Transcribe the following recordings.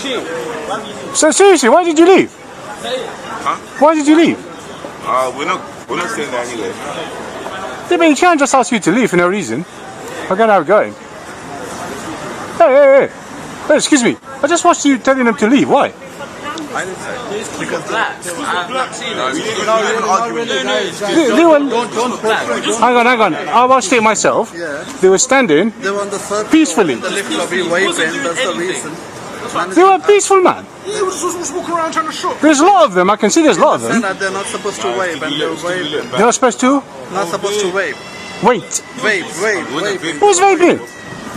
So seriously, why did you leave? Huh? Why did you leave? We're not staying there anyway. Yeah, but he can't just ask you to leave for no reason. I can't have it going. Hey. Hey, excuse me. I just watched you telling him to leave. Why? I didn't say. Because black. I've seen it. We didn't argue. They were, hang on. I watched it myself. Yeah. They were standing They were on the third peacefully. floor, the lift lobby waving, that's the reason. They were peaceful, man. He was just walking around trying to shop. There's a lot of them. I can see there's a lot of them. They're not supposed to wave and they're waving. They're not supposed to Not supposed to wave. wait. Wave. Who's vaping?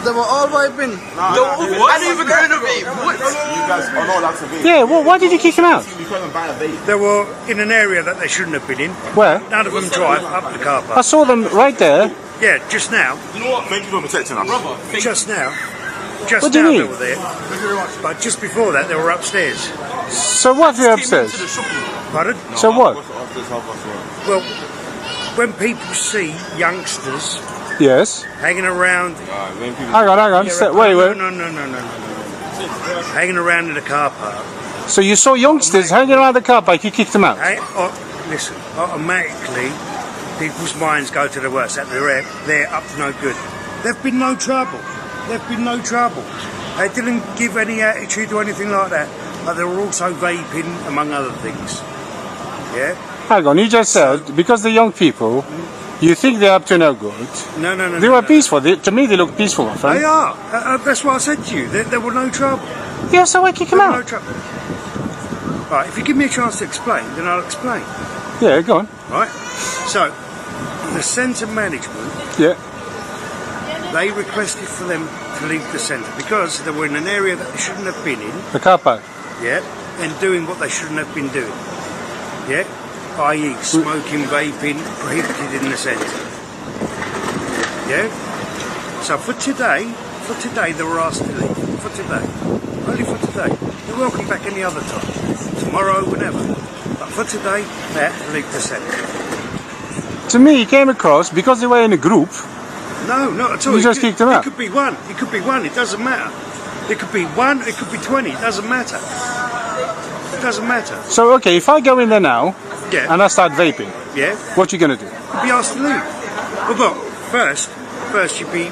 They were all waving. I didn't even heard of it. What? You guys are not allowed to vape. Yeah, well, why did you kick him out? You can't even buy a vape. They were in an area that they shouldn't have been in. Where? None of them drive up the car I park. saw them right there. Yeah, just now. You know what? Thank you for protecting us. Just now. Just What do you now mean? they were there. But just before that, they were upstairs. So what? They're upstairs. Pardon? So what? Well, when people see youngsters Yes. hanging around... Hang on. Wait. No. Hanging around in the car park. So you saw youngsters hanging around the car park. You kicked them out. Listen, automatically, people's minds go to the worst. That they're up to no good. There've been no trouble. They didn't give any attitude or anything like that. But they were also vaping, among other things. Yeah? Hang on. You just said because they're young people, you think they're up to no good. No. They were peaceful. To me, they look peaceful, my friend. They are. That's what I said to you. There were no trouble. Yeah, so I kick them There were no out. trouble. Right, if you give me a chance to explain, then I'll explain. Yeah, go on. Right? So, the centre management, Yeah. they requested for them to leave the centre because they were in an area that they shouldn't have been in, The car park. yeah, and doing what they shouldn't have been doing, yeah, i.e. smoking, vaping, prohibited in the centre, yeah. So for today they were asked to leave. For today, only for today. They're welcome back any other time, tomorrow, whenever. But for today, they had to leave the centre. To me, it came across because they were in a group. No, not at all. You just kicked them out. It could be one. It doesn't matter. It could be one. It could be 20. It doesn't matter. So okay, if I go in there now Yeah. and I start vaping, Yeah. what you gonna do? You'd be asked to leave. Well, look, first you'd be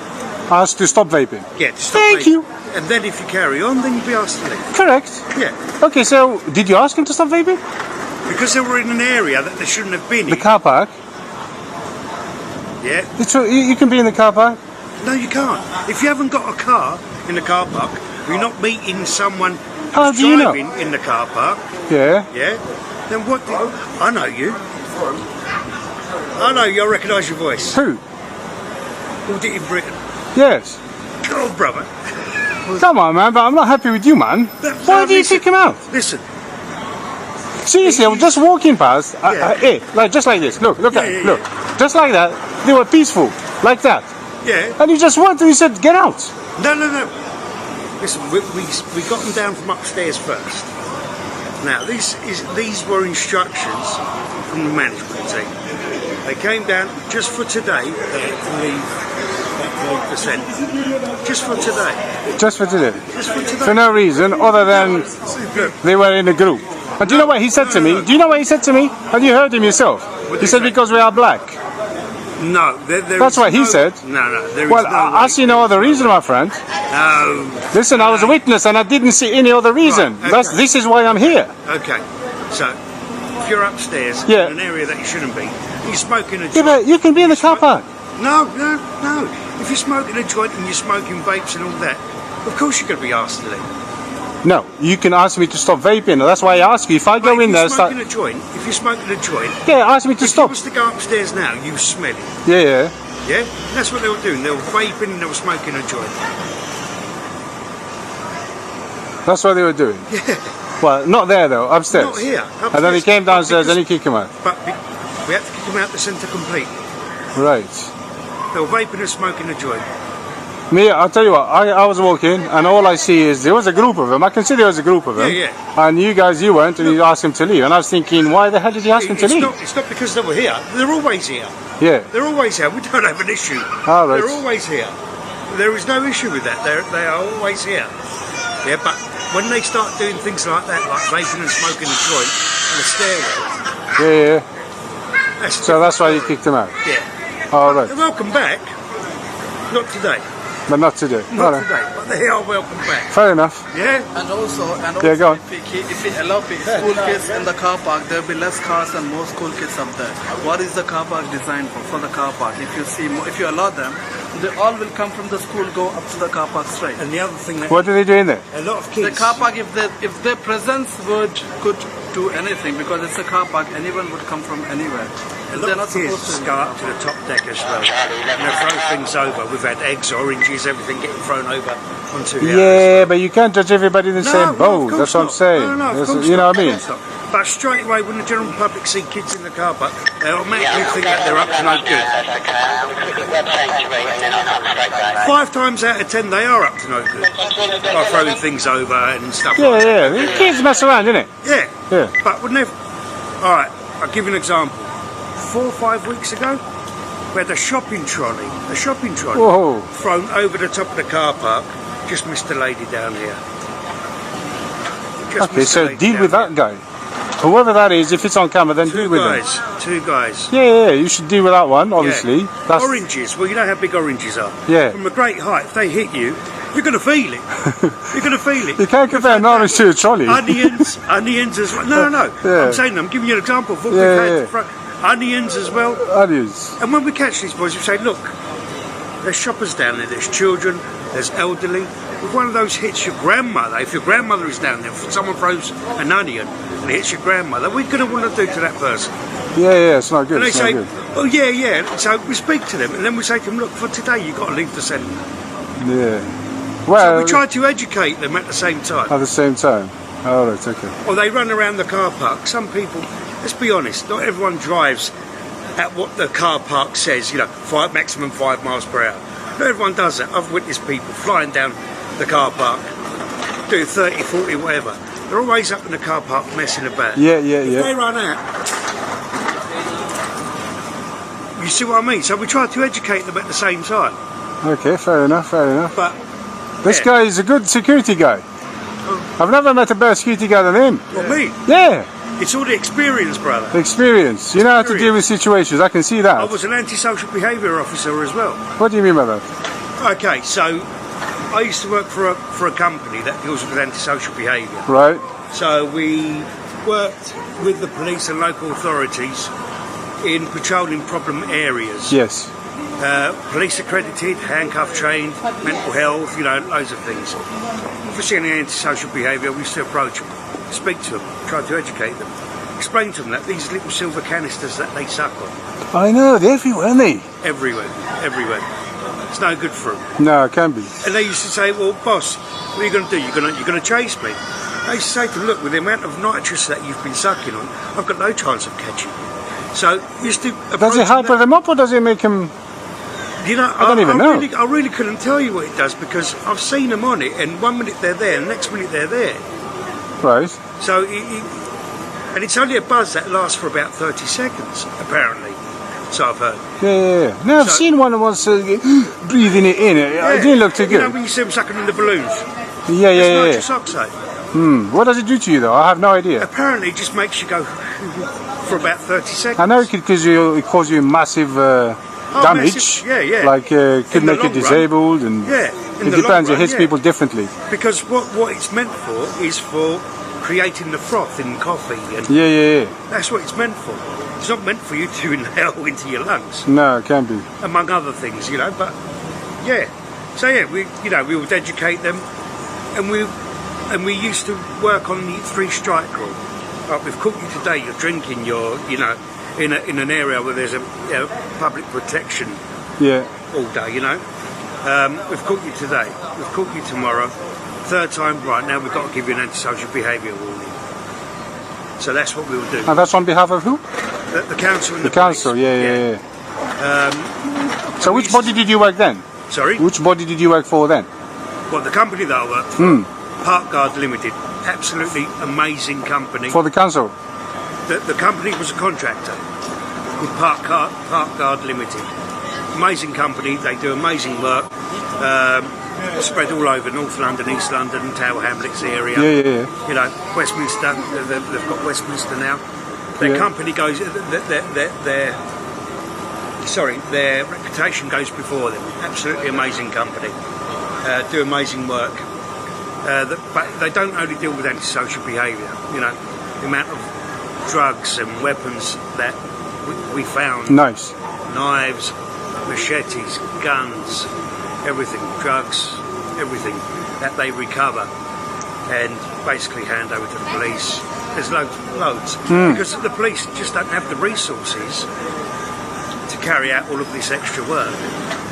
Ask to stop vaping. to stop Thank vaping. you. And then if you carry on, then you'd be asked to leave. Correct. Yeah. Okay, so did you ask him to stop vaping? Because they were in an area that they shouldn't have been The in. car park. Yeah. You can be in the car park. No, you can't. If you haven't got a car in the car park, you're not meeting someone How who's do you know? driving in the car park. Yeah. Yeah. Then what? I know you. I know you. I recognise your voice. Who? Auditing Britain. Yes. Oh, brother. Come on, man. But I'm not happy with you, man. Why do you kick him out? Listen. Seriously, I'm just walking past. Yeah. Just like this. Look at Yeah. look. Just like that. They were peaceful, like that. Yeah. And you just went and you said, get out. No. Listen, we got them down from upstairs first. Now, these were instructions from the management team. They came down just for today. They had to leave the centre. Just for today. Just for today. Just for today. For no reason other than Look, they were in a group. And do you know what he said to me? Do you know what he said to me? And you heard him yourself. He said because we are black. no, there That's is what he no- said. No, there is Well, no I way. see no other reason, my friend. No. Listen, I was a witness and I didn't see any other reason. Right, okay. This is why I'm here. Okay. So, if you're upstairs Yeah. in an area that you shouldn't be, you're smoking a Yeah, joint. but you can be in the car park. No. If you're smoking a joint and you're smoking vapes and all that, of course you're going to be asked to leave. No, you can ask me to stop vaping. That's why I ask you. If I go in there, If you're smoking a joint, yeah, ask me to if stop. you was to go upstairs now, you smell it. Yeah. Yeah? And that's what they were doing. They were vaping and they were smoking a joint. That's what they were doing. Yeah. Well, not there though, upstairs. Not here. And then he Upstairs. came downstairs and he Because- kicked him out. But we had to kick them out the centre completely. Right. They were vaping and smoking a joint. Me, I'll tell you what, I was walking and all I see is there was a group of them. I can see there was a group of them. Yeah. And you weren't and you asked him to leave. And I was thinking, why the hell did you ask him to leave? It's not because they were here. They're always here. Yeah. They're always here. We don't have an issue. All right. They're always here. There is no issue with that. They are always here. Yeah, but when they start doing things like that, like vaping and smoking a joint on a stairwell, Yeah. So that's why you kicked him out. yeah. All right. They're welcome back. Not today. But not today. Not All right. today, but they are welcome back. Fair enough. Yeah? And also, Yeah, go on. if we allow school kids in the car park, there will be less cars and more school kids up there. What is the car park designed for? For the car park. If you see, if you allow them, they all will come from the school, go up to the car park straight. And the other thing that What do they do in there? a lot of The kids... car park, if their presence could do anything, because it's a car park, anyone would come from anywhere. A They're lot not of kids supposed to. go up to the top deck as well. And they throw things over. We've had eggs, oranges, everything getting thrown over onto the Yeah, but you can't judge everybody in the same boat. That's what I'm saying. No, of That's- course you know not, what I mean? of course not. But straight away, when the general public see kids in the car park, they automatically think that they're up to no good. 5 times out of 10, they are up to no good. By throwing things over and stuff Yeah, like that. yeah. Kids mess around, innit? Yeah. Yeah. But wouldn't they... All right, I'll give you an example. 4 or 5 weeks ago, we had a shopping trolley Whoa. thrown over the top of the car park. Just missed a lady down here. Just Okay, missed a so lady deal down with that here. guy. Whoever that is, if it's on camera, then deal Two with them. guys, 2 guys. Yeah, you should deal with that one, obviously. Yeah. That's Oranges, well, you know how big oranges are. Yeah. From a great height, if they hit you, you're going to feel it. You're going to feel it. You can't compare an orange to a trolley. Onions as well. No. Yeah. I'm saying, I'm giving you an example of what Yeah, we've had. yeah. Onions as well. Onions. And when we catch these boys, we say, look, there's shoppers down there, there's children, there's elderly. If one of those hits your grandmother, if your grandmother is down there, if someone throws an onion and it hits your grandmother, what are you going to want to do to that person? Yeah, it's not good. And they It's say, not oh yeah. So we speak to them, and then we say to them, look, for today you've got to leave the centre. good. Yeah. So Well, we try to educate them at the same time. at the same time. All right, okay. Or they run around the car park. Some people, let's be honest, not everyone drives at what the car park says, maximum 5 miles per hour. Not everyone does that. I've witnessed people flying down the car park, doing 30, 40, whatever. They're always up in the car park messing about. Yeah. If they run out, you see what I mean? So we try to educate them at the same time. Okay, fair enough. But This yeah. guy is a good security guy. I've never met a better security guy than him. Well, me, Yeah, it's all the experience, brother. experience. You know how to deal with situations. I can see I that. was an antisocial behaviour officer as well. What do you mean by that? Okay, so I used to work for a company that deals with antisocial behaviour. Right? So we worked with the police and local authorities in patrolling problem areas. Yes. Police accredited, handcuff trained, mental health, loads of things. If we see any antisocial behaviour, we used to approach them, speak to them, try to educate them, explain to them that these little silver canisters that they suck on, I know, they're everywhere, aren't they? everywhere. It's no good for them. No, it can be. And they used to say, well, boss, what are you going to do? You're going to chase me? I used to say to them, look, with the amount of nitrous that you've been sucking on, I've got no chance of catching you. So you used to Does approach it hyper them. them up or does it make them... I don't even know. I really couldn't tell you what it does because I've seen them on it, and 1 minute they're there, and the next minute they're there. Right. So, and it's only a buzz that lasts for about 30 seconds, apparently. So I've heard. Yeah. No, I've So- seen one that was breathing it in. It didn't look too You know good. when you see them sucking in the balloons? Yeah. It's nitrous oxide. What does it do to you though? I have no idea. Apparently it just makes you go for about 30 seconds. I know it could cause you massive damage. massive. Yeah. Like could In the make you long run. disabled, and Yeah, in it the depends. long It hits run, people differently. Because what it's meant for is for creating the froth in coffee, and Yeah. that's what it's meant for. It's not meant for you to inhale into your lungs, No, it can be. among other things, But yeah, so yeah, we would educate them, and we used to work on the 3-strike rule. Like, we've caught you today. You're drinking. You're in an area where there's a public protection Yeah. all day. We've caught you today. We've caught you tomorrow. 3rd time, right now we've got to give you an antisocial behaviour warning. So that's what we will do. And that's on behalf of who? The council and The the council. police. Yeah. So which body did you work then? Sorry. Which body did you work for then? Well, the company that I worked for, Park Guard Limited, absolutely amazing company. For the council. The company was a contractor called Park Guard Limited. Amazing company. They do amazing work. spread all over North London, East London, Tower Hamlets area. Yeah. You know, Westminster. They've got Westminster now. Their company goes. Their reputation goes before them. Absolutely amazing company. Do amazing work. But they don't only deal with antisocial behaviour. You know, the amount of drugs and weapons that we found. Nice. Knives, machetes, guns, everything, drugs, everything that they recover and basically hand over to the police. There's loads. Because the police just don't have the resources to carry out all of this extra work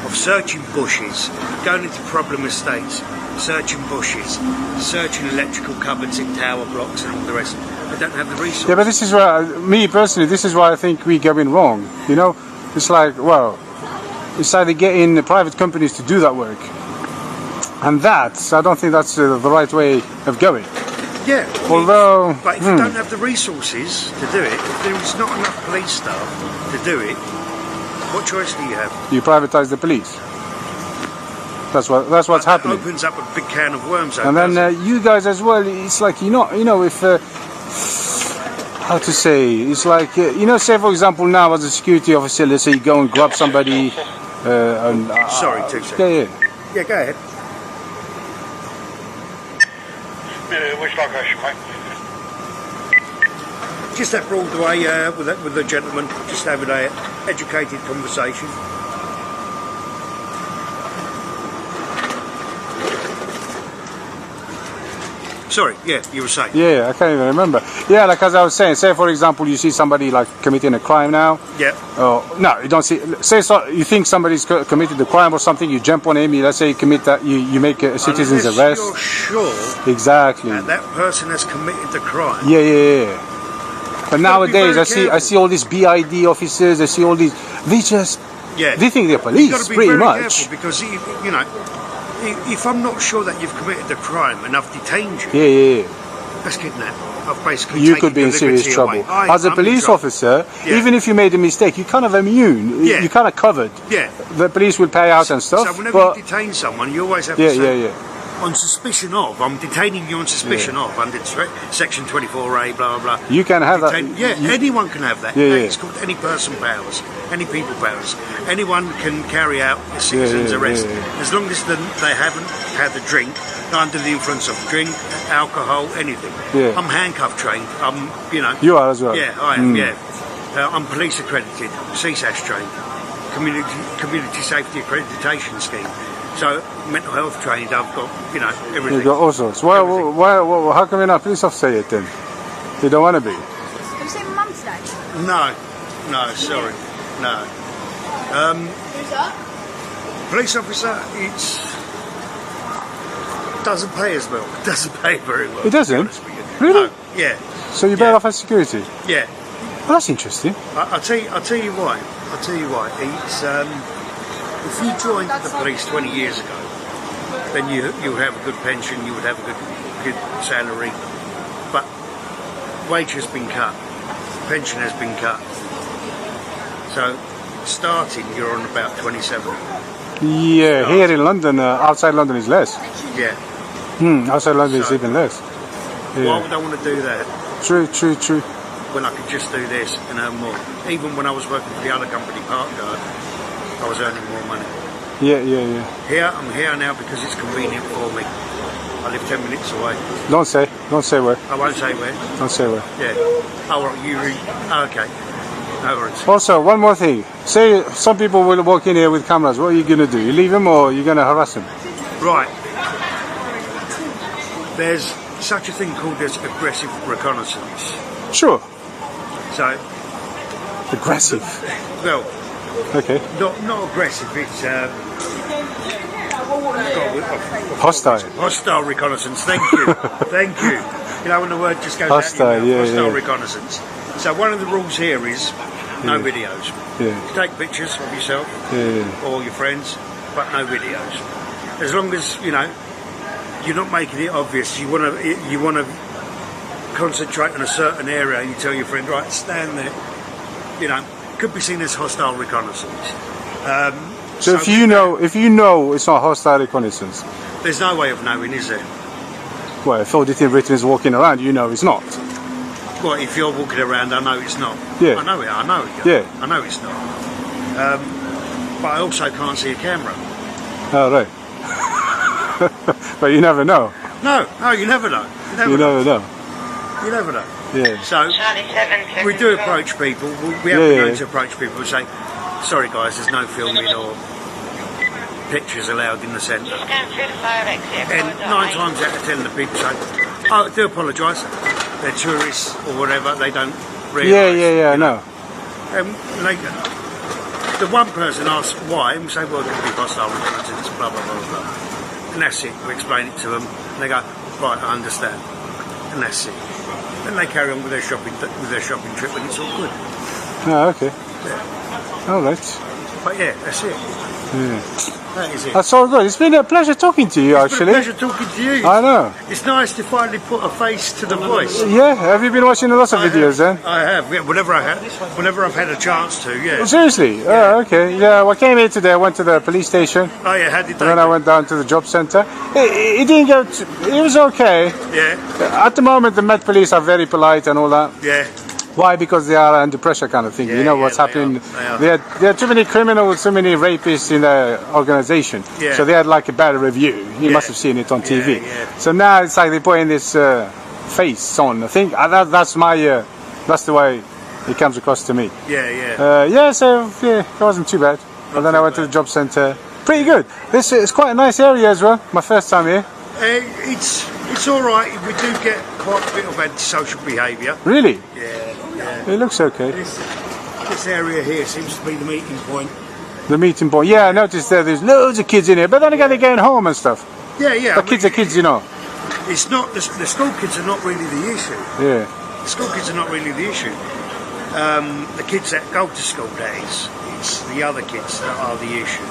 of searching bushes, going into problem estates, searching bushes, searching electrical cupboards in tower blocks and all the rest. They don't have the resources. Yeah, but this is where, me personally, this is why I think we're going wrong. You know, it's like, well, it's either getting the private companies to do that work, and that, I don't think that's the right way of going. Yeah. Although, but if you don't have the resources to do it, if there is not enough police staff to do it, what choice do you have? you privatize the police. That's what's happening. It opens up a big can of worms. And then you guys as well. It's like if how to say? It's like say for example now as a security officer, let's say you go and grab somebody. Sorry, 2 seconds. Yeah, go ahead. Which location, mate? Just that Broadway with the gentleman, just having an educated conversation. Sorry, yeah, you were saying. Yeah, I can't even remember. Yeah, like as I was saying, say for example you see somebody like committing a crime now. Yeah. No, you don't see. Say so, you think somebody's committed a crime or something. You jump on him. Let's say you commit that. You make a citizen's Unless arrest. you're sure Exactly. that person has committed the crime. Yeah. But nowadays, I careful. see all these BID officers. I see all these. They just. Yeah. They think they're You've got police, to be pretty very much. careful because you know, if I'm not sure that you've committed the crime and I've detained you, Yeah. that's kidnap. I've basically You taken could be your in serious liberty trouble. away. As a I'm in police trouble. officer, Yeah. even if you made a mistake, you're kind of immune. Yeah. You're kind of covered. Yeah. The police will pay out and stuff. So whenever but you detain someone, you always have yeah, to say, yeah. on suspicion of, I'm detaining you on suspicion of, under section 24A, blah, blah, blah. You can have that. Yeah, you- anyone can have that. Yeah. It's called any person powers, any people powers. Anyone can carry out a citizen's arrest as long as they haven't had a drink, not under the influence of drink, alcohol, anything. Yeah. I'm handcuff trained. I'm, You are as well. Yeah, I am. Yeah, I'm police accredited, CSAS trained, community safety accreditation scheme. So mental health trained. I've got everything. You got all sorts. Why, how come you're not a police officer yet then? You don't want to be? Have you seen my mum today? No, sorry, no. Who's that? Police officer, doesn't pay as well. Doesn't pay very well. It doesn't? to be honest with you. Really? No, yeah, So you're better Yeah. off as security? yeah. Well, that's interesting. I'll tell you why. It's if you joined the police 20 years ago, then you would have a good pension, you would have a good salary, but wage has been cut, pension has been cut. So starting, you're on about 27. Yeah, here in London, outside London is less. Yeah. Outside London is So- even less. Why Yeah. would I want to do that True. when I could just do this and earn more? Even when I was working for the other company, Parkguard, I was earning more money. Yeah. I'm here now because it's convenient for me. I live 10 minutes away. Don't say where. I won't say where. Don't say where. Yeah. Oh, right, okay. No worries. Also, one more thing. Say some people will walk in here with cameras. What are you gonna do? You leave them or you gonna harass them? Right. There's such a thing called as aggressive reconnaissance. Sure. So, Aggressive. well, Okay. not aggressive. It's Hostile. hostile reconnaissance. Thank you. Thank you. When the word just goes Hostile, out your mouth, yeah, hostile yeah. reconnaissance. So one of the rules here is no videos. Yeah. Take pictures of yourself Yeah. or your friends, but no videos. As long as you're not making it obvious. You want to concentrate on a certain area. And you tell your friend, right, stand there. Could be seen as hostile reconnaissance. So if you know it's not hostile reconnaissance, There's no way of knowing, is there? well, if Auditing Britain is walking around, you know it's not. Well, if you're walking around, I know it's not. Yeah. I know it. I know it. Yeah. I know it's not. But I also can't see a camera. Oh, right. But you never know. No, you never know. You never know. You never know. Yeah. So we do approach people. We have Yeah, been yeah. known to approach people and say, "Sorry, guys, there's no filming or pictures allowed in the centre." And 9 times out of 10, the people say, "Oh, I do apologise. They're tourists or whatever. They don't realise." Yeah, I know. The one person asks why, and we say, "Well, it could be hostile reconnaissance, blah blah blah blah." And that's it. We explain it to them. And they go, "Right, I understand." And that's it. And they carry on with their shopping trip, and it's all good. Oh, okay. All right. But yeah, that's it. Yeah. That is it. That's all good. It's been a pleasure talking to you, It's been a actually. pleasure talking to you. I know. It's nice to finally put a face to the voice. Yeah, have you been watching lots of videos then? I have. Yeah, whenever I've had a chance to. Yeah. Seriously? Oh, okay. Yeah, well, I came here today. I went to the police station, and Oh yeah. How did they? then I went down to the job centre. It didn't go. It was okay. Yeah. At the moment, the Met Police are very polite and all that. Yeah. Why? Because they are under pressure, kind of thing. Yeah, you know yeah, what's they happening. are. There are too many criminals, too many rapists in the organisation. Yeah. So they had like a bad review. You Yeah. must have seen it on TV. yeah. So now it's like they're putting this face on. I think that's my. That's the way it comes across to me. Yeah. Yeah. It wasn't too bad. And then I went to the job centre. Pretty good. This is quite a nice area as well. My first time here. It's all right. We do get quite a bit of antisocial behaviour. Really? Yeah. It looks okay. This area here seems to be the meeting point. The meeting point. Yeah, I noticed there's loads of kids in here. But then again, they're going home and stuff. Yeah. But kids are kids, you know. It's not the school kids are not really the issue. Yeah. The school kids are not really the issue. The kids that go to school, that is. It's the other kids that are the issue.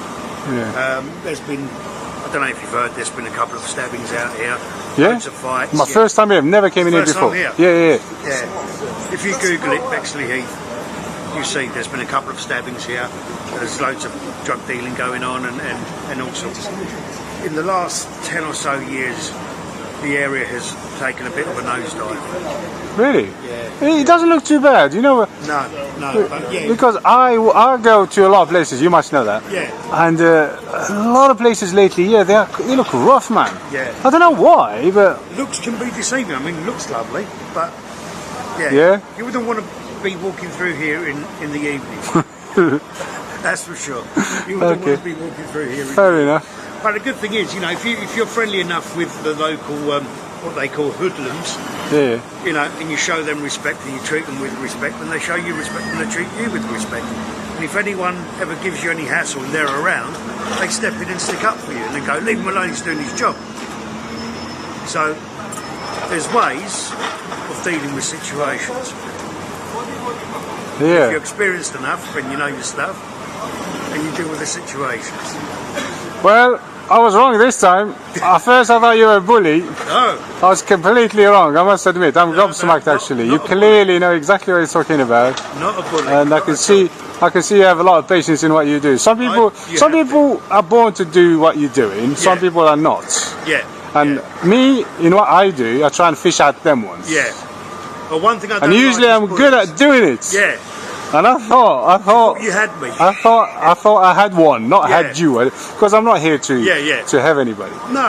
Yeah. There's been, I don't know if you've heard, there's been a couple of stabbings out here. Yeah? Loads of fights. My first time here. I've never came in here First before. time here? Yeah. Yeah. If you Google it, Bexley Heath, you see there's been a couple of stabbings here. There's loads of drug dealing going on and all sorts. In the last 10 or so years, the area has taken a bit of a nosedive. Really? Yeah. It doesn't look too bad, you know. No, but yeah. Because I go to a lot of places. You must know that. Yeah. And a lot of places lately, they look rough, man. Yeah. I don't know why, but Looks can be deceiving. I mean, it looks lovely, but Yeah? you wouldn't want to be walking through here in the evening. That's for sure. You wouldn't Okay. want to be walking through here. fair enough. But the good thing is, if you're friendly enough with the local, what they call hoodlums, Yeah. and you show them respect and you treat them with respect, and they show you respect and they treat you with respect. And if anyone ever gives you any hassle and they're around, they step in and stick up for you and then go, leave him alone, he's doing his job. So there's ways of dealing with situations. If you're Yeah. experienced enough and you know your stuff, and you deal with the situations. Well, I was wrong this time. At first I thought you were a bully. Oh, I was completely wrong, I must admit. I'm gobsmacked actually. You not a bully. clearly know exactly what you're talking about. not a bully. And I can see you have a lot of patience in what you do. Some people are born to do what you're doing. Some Yeah. people are not. Yeah. And me, in what I do, I try and fish out them ones. Yeah. But one thing I don't And usually like I'm is good bullies. at doing it. Yeah. And I thought You had me. I thought I had one, not Yeah. had you, because I'm not here to Yeah. to have anybody. No.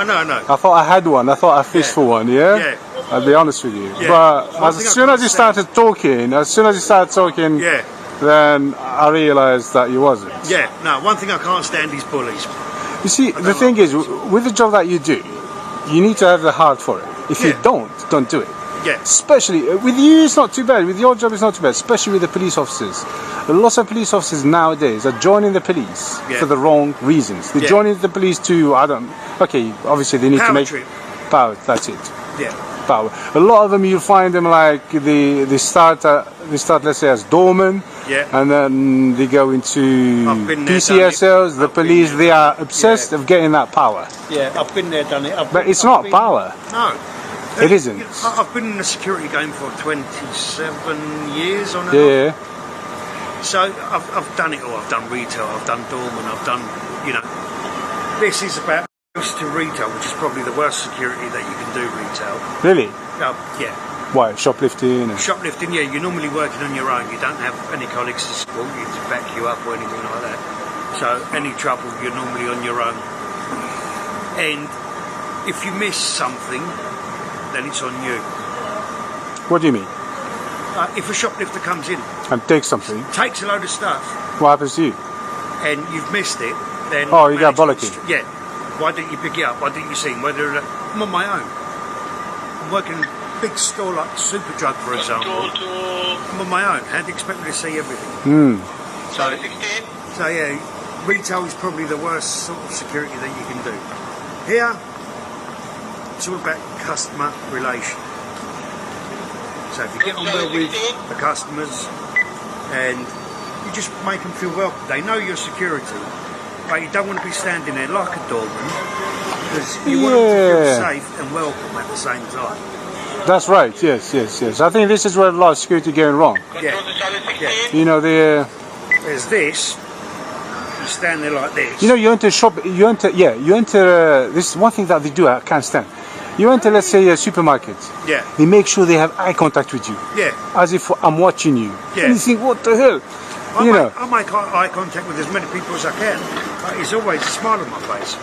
I thought I had one. I thought I fished Yeah. for one. Yeah. Yeah. I'll be honest with you. Yeah. But One as thing I soon as you can't started talking, Yeah. then I realised that you wasn't. Yeah. No. One thing I can't stand is bullies. You see, the thing is, with the job that you do, you need to have the heart for it. If you Yeah. don't do it. Yeah. Especially with you, it's not too bad. With your job, it's not too bad. Especially with the police officers. Lots of police officers nowadays are joining the police Yeah. for the wrong reasons. They're Yeah. joining the police to okay, obviously they need to Power make trip. power. That's it. Yeah. Power. A lot of them you'll find them like they start let's say as doormen. Yeah. And then they go into I've been there, PCSLs, done it. the I've been police. there, They done are it. obsessed of getting that power. Yeah. I've been there, done it. But it's not power. No. It isn't. I've been in the security game for 27 years on and off. Yeah. So I've done it all. I've done retail, I've done doorman, I've done you know, this is about close to retail, which is probably the worst security that you can do retail. Really? Yeah. Why? Shoplifting? And... Shoplifting, yeah, you're normally working on your own. You don't have any colleagues to support you to back you up or anything like that. So any trouble, you're normally on your own. And if you miss something, then it's on you. What do you mean? If a shoplifter comes in, And takes something, takes a load of stuff, what happens to you? and you've missed it, then... Oh, you got management- bollocking. Yeah. Why didn't you pick it up? Why didn't you see him? I'm on my own. I'm working in a big store like Superdrug, for example. I'm on my own. How do you expect me to see everything? So yeah, retail is probably the worst sort of security that you can do. Here, it's all about customer relation. So if you get on well with the customers and you just make them feel welcome, they know your security, but you don't want to be standing there like a doorman because you want them to feel Yeah. safe and welcome at the same time. That's right. Yes. I think this is where a lot of security going wrong. Yeah. You know, There's this. You stand there like this. you know, you enter shop. You enter. This is one thing that they do. I can't stand. You enter, let's say, a supermarket. Yeah. They make sure they have eye contact with you, Yeah. as if I'm watching you. Yeah. And you think, what the hell? I You make, know. I make eye contact with as many people as I can. But it's always a smile on my face.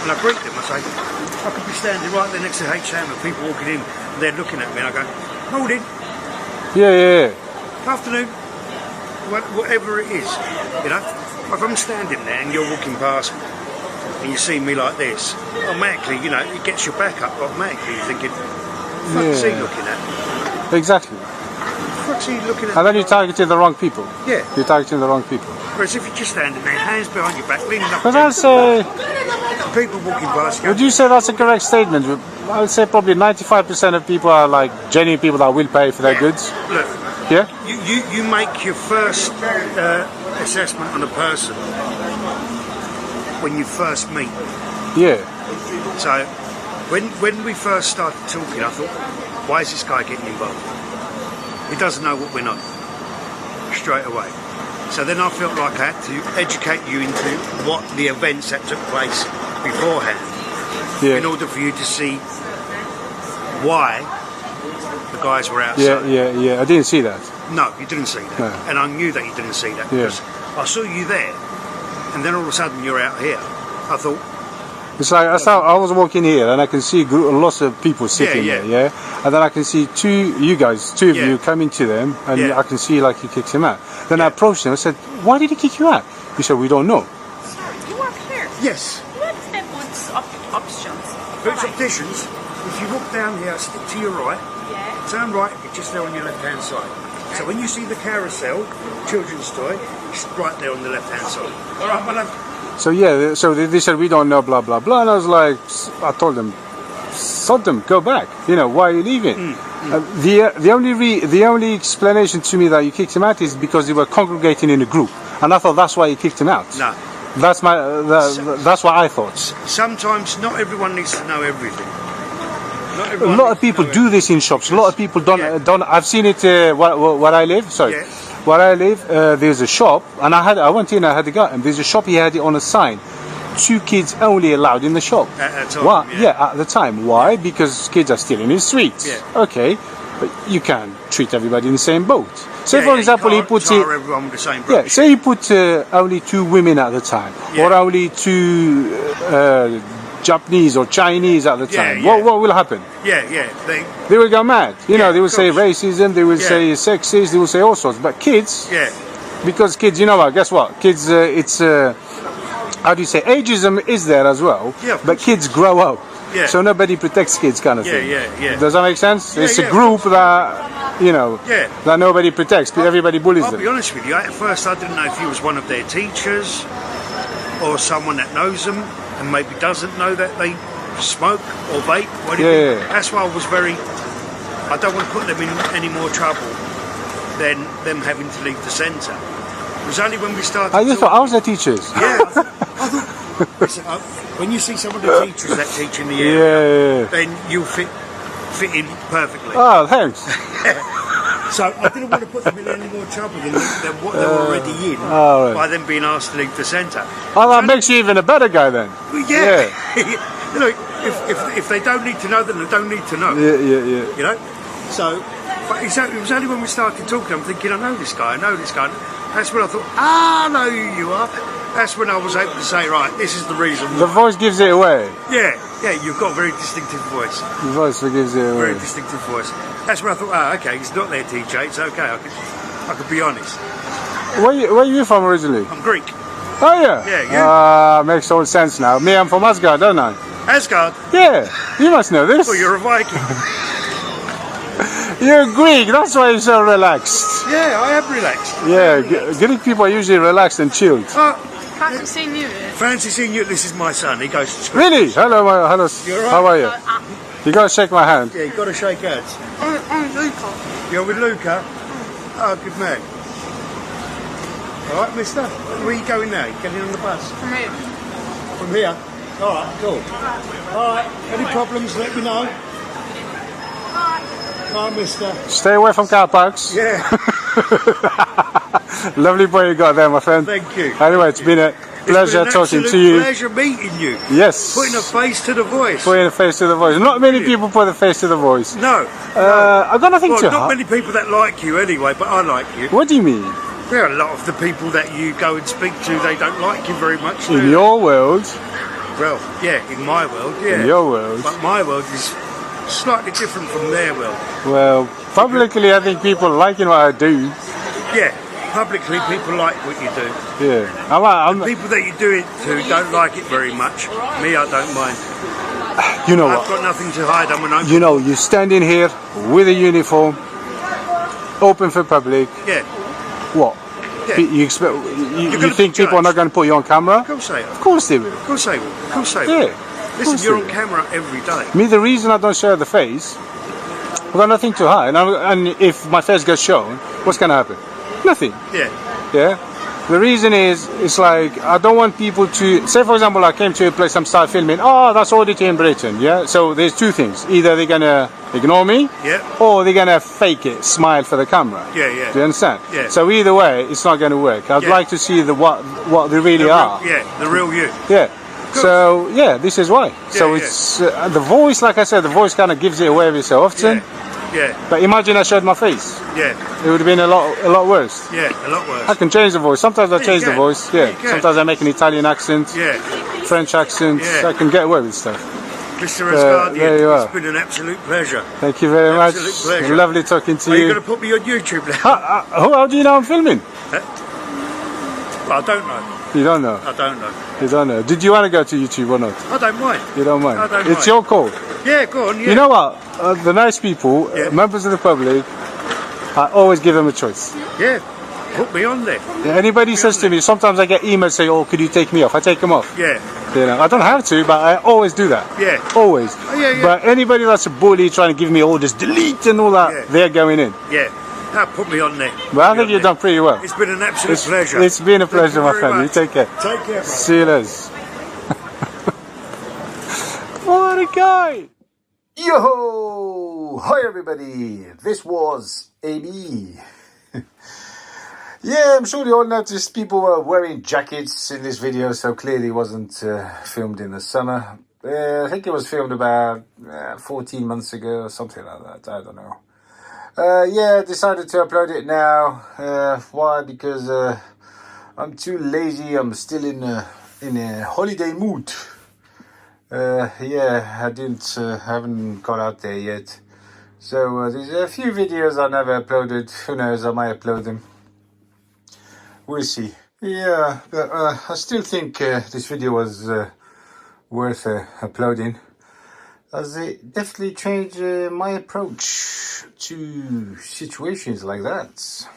And I greet them. I say, I could be standing right there next to H&M and people walking in and they're looking at me and I go, morning, Yeah. afternoon, whatever it is. You know, if I'm standing there and you're walking past me and you see me like this, automatically, you know, it gets your back up automatically. You're thinking, what is he Yeah. looking at? Exactly. What's he looking at? And then you targeted the wrong people. Yeah. You're targeting the wrong people. Whereas if you're just standing there, hands behind your back, leaning up But against I'd say, people walking past, you would go, you say that's a correct statement? I would say probably 95% of people are like genuine people that will pay for their goods. look, Yeah? you make your first assessment on a person when you first meet. Yeah. So when we first started talking, I thought, why is this guy getting involved? He doesn't know what we're not straight away. So then I felt like I had to educate you into what the events that took place beforehand in Yeah. order for you to see why the guys were outside. Yeah. I didn't see that. No, you didn't see that. No. And I knew that you didn't see that Yeah. because I saw you there and then all of a sudden you're out here. I thought, It's like I was walking here and I can see lots of people sitting Yeah. there, yeah? And then I can see two of Yeah. you coming to them and Yeah. I can see like you kicked him out. Then I Yeah. approached him, I said, why did he kick you out? He said, we don't know. You work here. yes, You have to boots options. Boots Opticians, if you walk down here, stick to your right, Yeah. turn right, it's just there on your left hand side. So when you see the carousel, children's toy, it's right there on the left hand side. All right, my love. So yeah, so they said, we don't know, blah, blah, blah. And I was like, I told them, sod them, go back. You know, why are you leaving? The only explanation to me that you kicked him out is because they were congregating in a group. And I thought that's why you kicked him out. No. That's that's what I thought. Sometimes not everyone needs to know everything. Not A everyone lot needs of to people know do this in shops. A lot of people don't. Yeah. Don't. I've seen it where I live. Sorry, Yeah. where I live, there's a shop, and I went in. I had to go, and there's a shop. He had it on a sign. 2 kids only allowed in the shop. At a time, Why? yeah. At the time. Why? Because kids are still in the streets. Yeah. Okay, but you can't treat everybody in the same boat. So, Yeah, for yeah, example, you he can't puts tar it. everyone with the same Yeah, brush. say he put only 2 women at the time, Yeah. or only 2 Japanese or Chinese at the Yeah, time. yeah. What will happen? Yeah, They will go mad. You know, Yeah, they will of say course. racism, they will Yeah. say sexist, they will say all sorts. But kids, yeah. because kids, you know what? Guess what? Kids, it's how do you say? Ageism is there as well. Yeah, of but course. kids grow up. Yeah. So nobody protects kids, kind of Yeah, thing. yeah. Does that make sense? Yeah, It's yeah, a of group that, you know, Yeah. that nobody protects. Everybody bullies I'll them. be honest with you, at first I didn't know if he was one of their teachers or someone that knows them and maybe doesn't know that they smoke or vape or anything. Yeah, yeah. That's why I was very, I don't want to put them in any more trouble than them having to leave the centre. It was only when we started I just thought, talking- I was the teachers. Yeah, I thought listen, when you see some of the teachers that teach in the area, Yeah. then you'll fit in perfectly. Oh, thanks. So I didn't want to put them in any more trouble than what they were already in right. by them being asked to leave the centre. Oh, that makes you even a better guy then. Well, yeah. Look, if they don't need to know, then they don't need to know. Yeah. You know? So, but it was only when we started talking, I'm thinking, I know this guy. That's when I thought, I know who you are. That's when I was able to say, right, this is the reason why. The voice gives it away. Yeah, you've got a very distinctive voice. The voice gives it away. Very distinctive voice. That's when I thought, okay, he's not there, TJ, it's okay, I could be honest. Where are you from originally? I'm Greek. Oh yeah? Yeah, you? Makes all sense now. Me, I'm from Asgard, don't I? Asgard? Yeah, you must know this. Well, you're a Viking. You're Greek, that's why you're so relaxed. Yeah, I am relaxed. Yeah, Greek people are usually relaxed and chilled. Fancy seeing you. Fancy seeing you. This is my son. He goes to school. Really? Hello, hello. You're right. How are you? You gotta shake my hand. Yeah, you've got to shake hands. I'm Luca. You're with Luca? Oh, good man. All right, mister. Where are you going now? You getting on the bus? From here. From here? All right, cool. All right, any problems, let me know. Bye, mister. Stay away from car parks. Yeah. Lovely boy you got there, my friend. Thank you. Anyway, it's been a pleasure talking to you. Pleasure meeting you. Yes. Putting a face to the voice. Putting a face to the voice. Not many people put a face to the voice. No. I've got nothing Well, to not many people that like you anyway, but I like you. What do you mean? There are a lot of the people that you go and speak to, they don't like you very much. do In they? your world. Well, yeah, in my world, yeah. In your world. But my world is slightly different from their world. Well, publicly I think people liking what I do. Yeah, publicly people like what you do. Yeah. I'm People that you do it to don't like it very much. Me, I don't mind. you know I've what? got nothing to hide. I'm an open. You know, you stand in here with a uniform, open for public. Yeah, What? Yeah. You expect? You gonna think be people are not judged. going to put you on camera? of course they are. Of course they will. Of course they will. Of course they will. Yeah. Listen, course you're they on will. camera every day. Me, the reason I don't show the face, I've got nothing to hide. And if my face gets shown, what's going to happen? Nothing. Yeah, Yeah. The reason is, it's like I don't want people to say. For example, I came to a place, I'm start filming. Oh, that's Auditing in Britain. Yeah. So there's two things: either they're gonna ignore me, yeah, or they're gonna fake it, smile for the camera. yeah, yeah. Do you understand? Yeah. So either way, it's not going to work. I'd Yeah. like to see what they really The are. real, yeah, the real you. Yeah. So yeah, this is why. So yeah. it's the voice, like I said, the voice kind of gives it away every so often. Yeah, yeah, But imagine I showed my face, yeah, it would have been a lot worse. yeah. A lot worse. I can change the voice. Sometimes I you change the can. voice. Yeah, Yeah. you can. Sometimes I make an Italian accent, Yeah, French accent. Yeah. I can get away with stuff. Mr. Asgardian, there you are. it's been an absolute pleasure. Thank you very much. Absolute pleasure. Lovely talking to Are you you. going to put me on YouTube now? How do you know I'm filming? I don't know. You don't know. I don't know. You don't know. Did you want to go to YouTube or not? I don't mind. You don't mind. I don't It's mind. your call. Yeah, go on. Yeah. You know what? The nice people, Yeah. members of the public, I always give them a choice. Yeah. Put me on there. Anybody says to me, sometimes I get emails say, "Oh, could you take me off?" I take them off. Yeah. You know, I don't have to, but I always do that. Yeah. Always. Yeah, yeah. But anybody that's a bully trying to give me orders, delete and all that, Yeah. they're going in. Yeah. Now put me on there. But I Put me think on you've there. done pretty well. It's been an absolute pleasure. It's been a Thank pleasure, you my very friend. You much. take care. Take care, bro. See you later. What a guy! Yo! Hi everybody! This was AB. Yeah, I'm sure you all noticed people were wearing jackets in this video, so clearly it wasn't filmed in the summer. I think it was filmed about 14 months ago or something like that. I don't know. Yeah, decided to upload it now. Why? Because I'm too lazy. I'm still in a holiday mood. Yeah, haven't got out there yet. So there's a few videos I never uploaded. Who knows? I might upload them. We'll see. Yeah, but I still think this video was worth uploading, as it definitely changed my approach to situations like that.